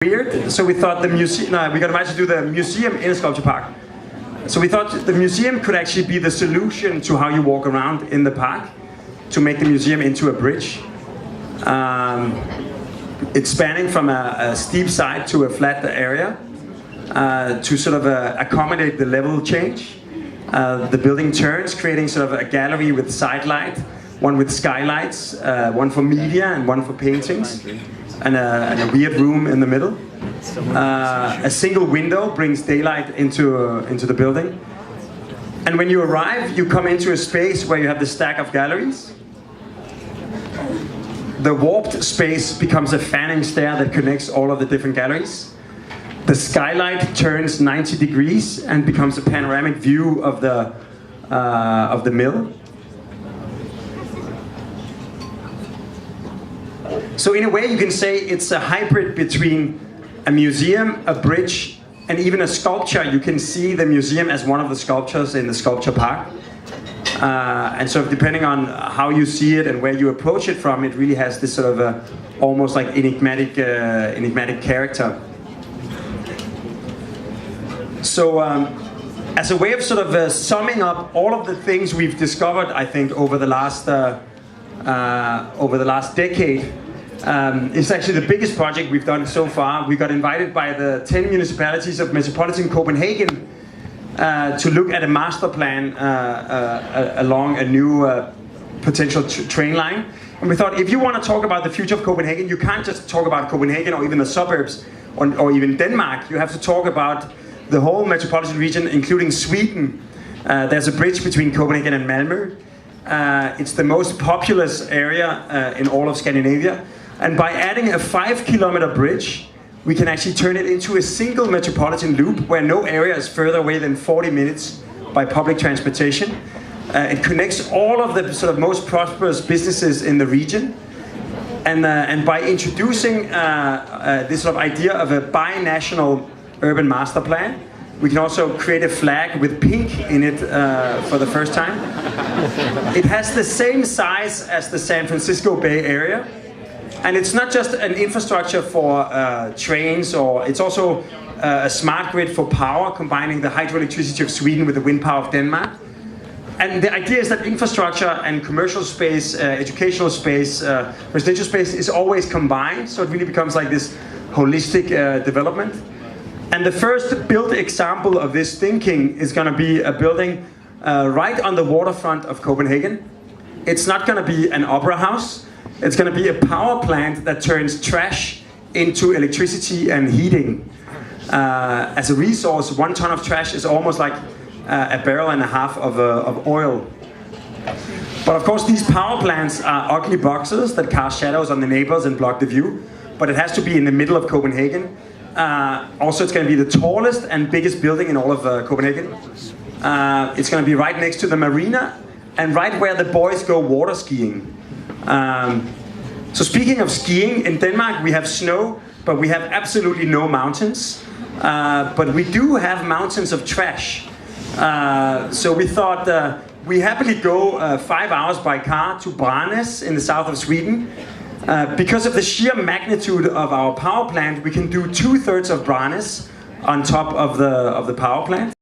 weird, so we thought the museum. No, we got invited to do the museum in a sculpture park. So we thought the museum could actually be the solution to how you walk around in the park, to make the museum into a bridge. It's spanning from a steep side to a flat area to sort of accommodate the level change. The building turns, creating sort of a gallery with side light, one with skylights, one for media and one for paintings, and a weird room in the middle. A single window brings daylight into the building. And when you arrive, you come into a space where you have the stack of galleries. The warped space becomes a fanning stair that connects all of the different galleries. The skylight turns 90 degrees and becomes a panoramic view of the mill. So in a way you can say it's a hybrid between a museum, a bridge, and even a sculpture. You can see the museum as one of the sculptures in the sculpture park. And so depending on how you see it and where you approach it from, it really has this sort of almost like enigmatic character. So as a way of sort of summing up all of the things we've discovered, I think, over the last decade, it's actually the biggest project we've done so far. We got invited by the 10 municipalities of metropolitan Copenhagen to look at a master plan along a new potential train line. And we thought, if you want to talk about the future of Copenhagen, you can't just talk about Copenhagen or even the suburbs or even Denmark. You have to talk about the whole metropolitan region, including Sweden. There's a bridge between Copenhagen and Malmö. It's the most populous area in all of Scandinavia. And by adding a 5-kilometer bridge, we can actually turn it into a single metropolitan loop where no area is further away than 40 minutes by public transportation. It connects all of the sort of most prosperous businesses in the region. And by introducing this sort of idea of a binational urban master plan, we can also create a flag with pink in it for the first time. It has the same size as the San Francisco Bay Area. And it's not just an infrastructure for trains, or it's also a smart grid for power, combining the hydroelectricity of Sweden with the wind power of Denmark. And the idea is that infrastructure and commercial space, educational space, residential space is always combined, so it really becomes like this holistic development. And the first built example of this thinking is going to be a building right on the waterfront of Copenhagen. It's not going to be an opera house. It's going to be a power plant that turns trash into electricity and heating. As a resource, 1 ton of trash is almost like a barrel and a half of oil. But of course, these power plants are ugly boxes that cast shadows on the neighbors and block the view. But it has to be in the middle of Copenhagen. Also, it's going to be the tallest and biggest building in all of Copenhagen. It's going to be right next to the marina and right where the boys go water skiing. So speaking of skiing, in Denmark we have snow, but we have absolutely no mountains. But we do have mountains of trash. So we thought we happily go 5 hours by car to Branäs in the south of Sweden. Because of the sheer magnitude of our power plant, we can do 2/3 of Branäs on top of the power plant.